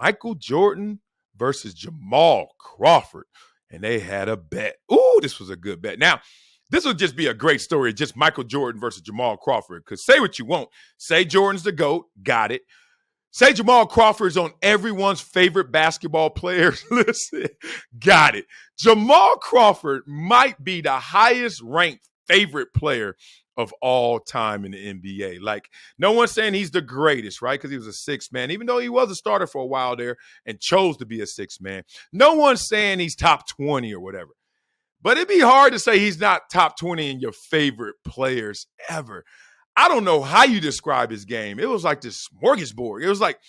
Michael Jordan versus Jamaal Crawford. And they had a bet. Ooh, this was a good bet. Now, this would just be a great story, just Michael Jordan versus Jamaal Crawford. Because say what you want. Say Jordan's the GOAT. Got it. Say Jamaal Crawford's on everyone's favorite basketball players. Listen, got it. Jamaal Crawford might be the highest ranked favorite player of all time in the NBA. Like, no one's saying he's the greatest, right? Because he was a sixth man, even though he was a starter for a while there and chose to be a sixth man. No one's saying he's top 20 or whatever. But it'd be hard to say he's not top 20 in your favorite players ever. I don't know how you describe his game. It was like this smorgasbord. It was like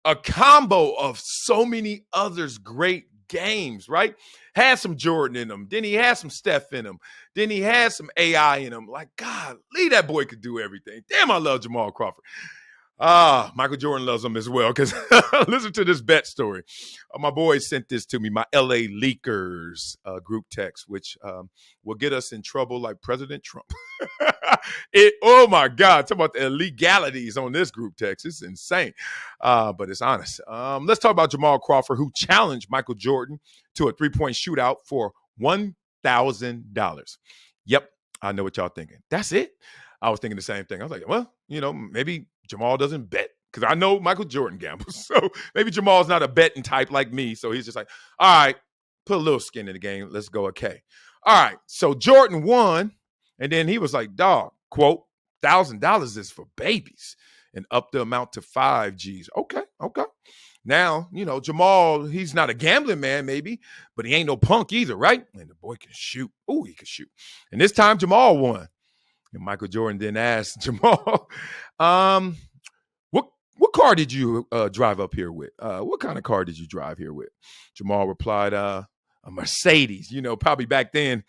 a combo of so many others great games, right? Had some Jordan in him. Then he had some Steph in him. Then he had some AI in him. Like, God, that boy could do everything. Damn, I love Jamaal Crawford. Michael Jordan loves him as well because listen to this bet story. My boys sent this to me, my LA Leakers group text, which will get us in trouble like President Trump. Oh, my God. Talk about the illegalities on this group text. It's insane, but it's honest. Let's talk about Jamaal Crawford, who challenged Michael Jordan to a three-point shootout for $1,000. Yep, I know what y'all thinking. That's it? I was thinking the same thing. I was like, well, maybe Jamaal doesn't bet because I know Michael Jordan gambles. So maybe Jamal's not a betting type like me. So he's just like, all right, put a little skin in the game. Let's go okay. All right. So Jordan won. And then he was like, dog, quote, $1,000 is for babies and up the amount to 5 G's. Okay. Now, Jamaal, he's not a gambling man maybe, but he ain't no punk either, right? And the boy can shoot. Oh, he can shoot. And this time Jamaal won. And Michael Jordan then asked Jamaal, what car did you drive up here with? What kind of car did you drive here with? Jamaal replied, a Mercedes. Probably back then,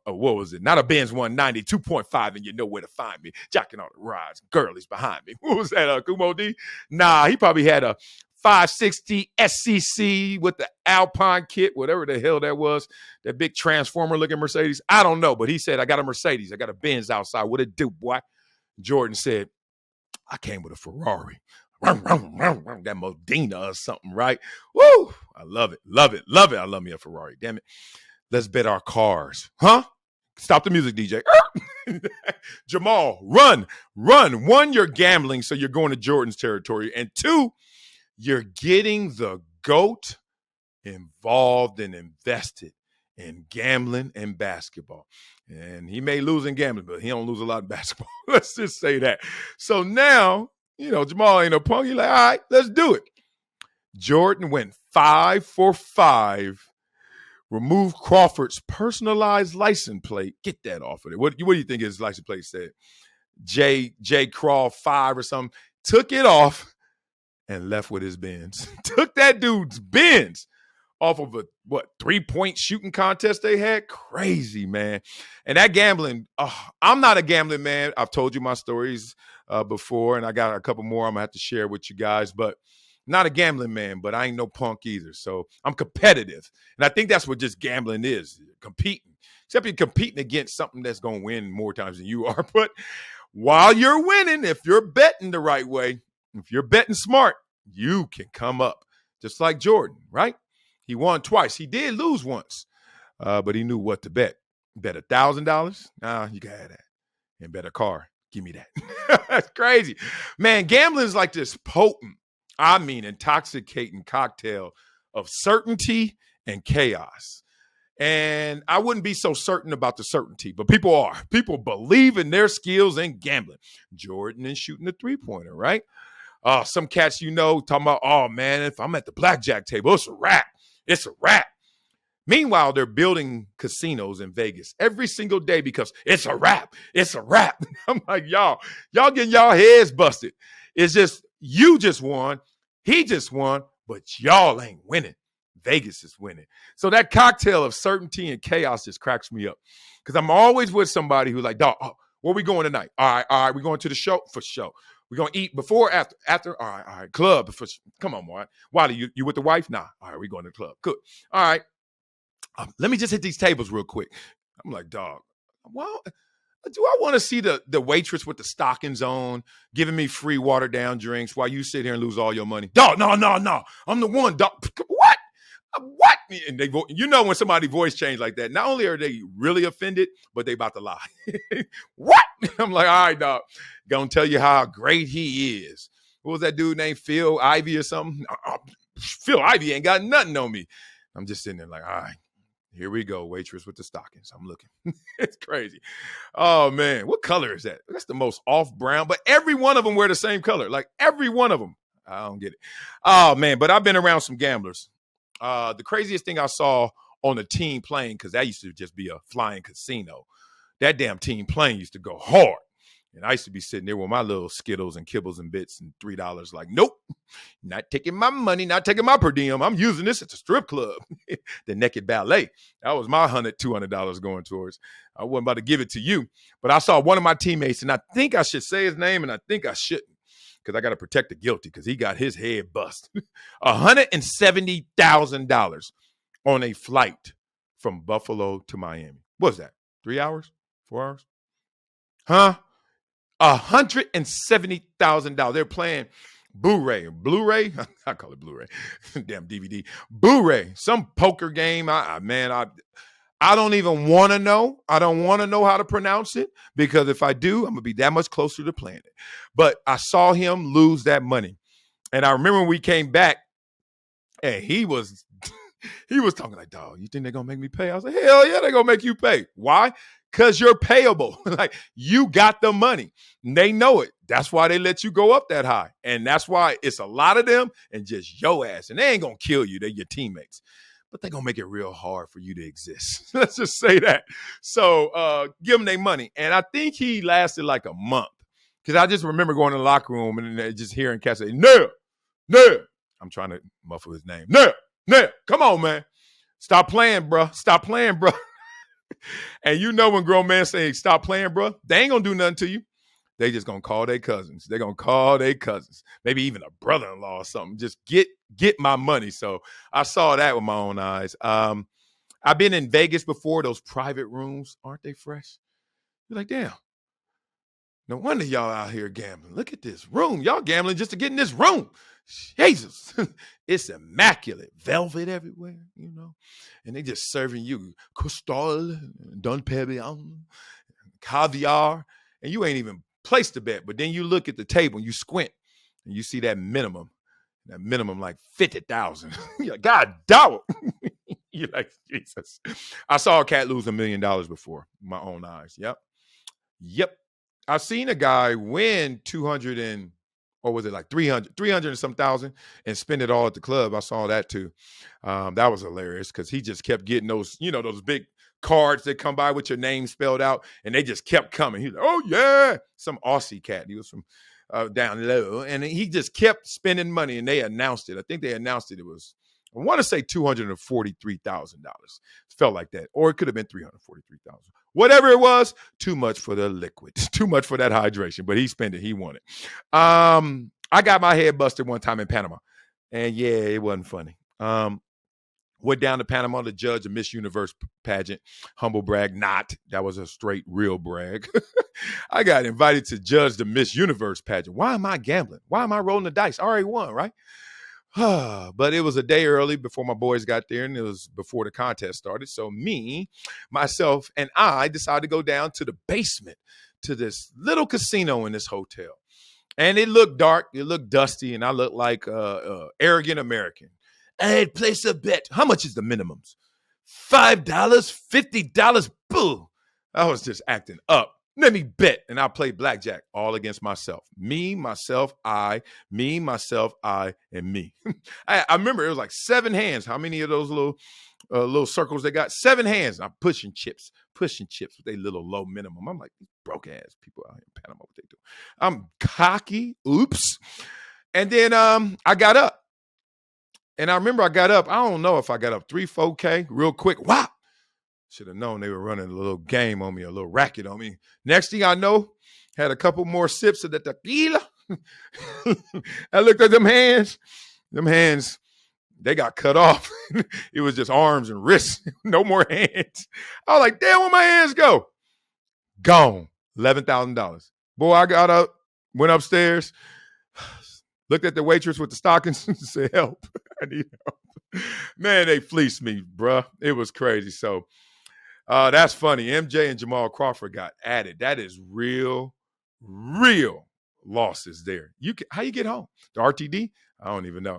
what was it? Not a Benz 190, 2.5, and you know where to find me. Jacking all the rides, girlies behind me. What was that, Kumo D? Nah, he probably had a 560 SCC with the Alpine kit, whatever the hell that was, that big transformer-looking Mercedes. I don't know, but he said, I got a Mercedes. I got a Benz outside. What it do, boy? Jordan said, I came with a Ferrari. That Modena or something, right? Woo! I love it. I love me a Ferrari. Damn it. Let's bet our cars. Huh? Stop the music, DJ. Jamaal, run. One, you're gambling, so you're going to Jordan's territory. And two, you're getting the GOAT involved and invested in gambling and basketball. And he may lose in gambling, but he don't lose a lot in basketball. Let's just say that. So now, Jamaal ain't no punk. He's like, all right, let's do it. Jordan went 5 for 5, removed Crawford's personalized license plate. Get that off of it. What do you think his license plate said? J. Craw 5 or something. Took it off and left with his Benz. Took that dude's Benz off of a, 3-point shooting contest they had? Crazy, man. And that gambling, I'm not a gambling man. I've told you my stories before, and I got a couple more I'm going to have to share with you guys, but not a gambling man, but I ain't no punk either. So I'm competitive. And I think that's what just gambling is, competing. Except you're competing against something that's going to win more times than you are. But while you're winning, if you're betting the right way, if you're betting smart, you can come up. Just like Jordan, right? He won twice. He did lose once, but he knew what to bet. Bet $1,000? Nah, you can have that. And bet a car. Give me that. That's crazy. Man, gambling is like this potent, intoxicating cocktail of certainty and chaos. And I wouldn't be so certain about the certainty, but people are. People believe in their skills in gambling. Jordan is shooting the three-pointer, right? Some cats talking about, oh, man, if I'm at the blackjack table, it's a wrap. It's a wrap. Meanwhile, they're building casinos in Vegas every single day because it's a wrap. It's a wrap. I'm like, y'all getting y'all heads busted. It's just, you just won. He just won, but y'all ain't winning. Vegas is winning. So that cocktail of certainty and chaos just cracks me up because I'm always with somebody who's like, dog, where we going tonight? All right, we going to the show? For sure. We're going to eat before, after? All right, club. Come on, Mark. Wiley, you with the wife? Nah. All right, we going to the club. Good. All right. Let me just hit these tables real quick. I'm like, dog, well, Do I want to see the waitress with the stockings on giving me free watered down drinks while you sit here and lose all your money? Dog, no. I'm the one, dog. What? What? And they, when somebody voice change like that, not only are they really offended, but they about to lie. What? I'm like, all right, dog. Gonna tell you how great he is. What was that dude named Phil Ivey or something? Phil Ivey ain't got nothing on me. I'm just sitting there like, all right. Here we go, waitress with the stockings. I'm looking. It's crazy. Oh, man. What color is that? That's the most off brown, but every one of them wear the same color. Like every one of them. I don't get it. Oh, man. But I've been around some gamblers. The craziest thing I saw on a team plane, because that used to just be a flying casino. That damn team plane used to go hard. And I used to be sitting there with my little Skittles and kibbles and bits and $3 like, nope, not taking my money, not taking my per diem. I'm using this at the strip club, the Naked Ballet. That was my $200 going towards. I wasn't about to give it to you. But I saw one of my teammates, and I think I should say his name, and I think I shouldn't because I got to protect the guilty because he got his head bust. $170,000 on a flight from Buffalo to Miami. What was that? 3 hours? 4 hours? Huh? $170,000. They're playing Blu-ray. I call it Blu-ray. Damn DVD. Blu-ray. Some poker game. I don't even want to know. I don't want to know how to pronounce it because if I do, I'm gonna be that much closer to playing it. But I saw him lose that money, and I remember when we came back, and he was talking like, "Dog, you think they're gonna make me pay?" I was like, "Hell yeah, they're gonna make you pay." Why? Because you're payable. Like you got the money. And they know it. That's why they let you go up that high. And that's why it's a lot of them and just your ass. And they ain't going to kill you. They're your teammates. But they're going to make it real hard for you to exist. Let's just say that. So give them their money. And I think he lasted like a month. Because I just remember going to the locker room and just hearing cats say, no. I'm trying to muffle his name. No. Come on, man. Stop playing, bro. And you know when grown men say, stop playing, bro, they ain't going to do nothing to you. They just going to call their cousins. They're going to call their cousins. Maybe even a brother-in-law or something. Just get my money. So I saw that with my own eyes. I've been in Vegas before. Those private rooms, aren't they fresh? You're like, damn. No wonder y'all out here gambling. Look at this room. Y'all gambling just to get in this room. Jesus. It's immaculate. Velvet everywhere, And they just serving you Cristal, Don Perignon, caviar, and you ain't even placed a bet. But then you look at the table and you squint and you see that minimum like 50,000. You're like, God dog. You're like, Jesus. I saw a cat lose $1 million before my own eyes. Yep. I've seen a guy win 200 and, or was it like 300 and some thousand and spend it all at the club. I saw that too. That was hilarious because he just kept getting those, those big cards that come by with your name spelled out and they just kept coming. He's like, oh yeah. Some Aussie cat. He was from down low and he just kept spending money and they announced it. I think they announced it. It was, I want to say $243,000. It felt like that. Or it could have been $343,000. Whatever it was, too much for the liquid. Too much for that hydration. But he spent it. He won it. I got my head busted one time in Panama. And yeah, it wasn't funny. Went down to Panama to judge a Miss Universe pageant. Humble brag, not. That was a straight real brag. I got invited to judge the Miss Universe pageant. Why am I gambling? Why am I rolling the dice? I already won, right? But it was a day early before my boys got there, and it was before the contest started. So me, myself, and I decided to go down to the basement to this little casino in this hotel. And it looked dark, it looked dusty, and I looked like arrogant American. Hey, place a bet. How much is the minimums? $5, $50? Boo. I was just acting up. Let me bet. And I played blackjack all against myself. Me, myself, I, me, myself, I, and me. I remember it was like 7 hands. How many of those little circles they got? 7 hands. And I'm pushing chips with a little low minimum. I'm like, these broke ass people out here in Panama, what they do. I'm cocky. Oops. And then I got up. And I remember I got up. I don't know if I got up 3, 4K real quick. Wow. Should have known they were running a little game on me, a little racket on me. Next thing I know, had a couple more sips of the tequila. I looked at them hands. Them hands, they got cut off. It was just arms and wrists. No more hands. I was like, damn, where my hands go? Gone. $11,000. Boy, I got up, went upstairs, looked at the waitress with the stockings and said, help. I need help. Man, they fleeced me, bruh. It was crazy. So that's funny. MJ and Jamaal Crawford got added. That is real losses there. How you get home? The RTD? I don't even know.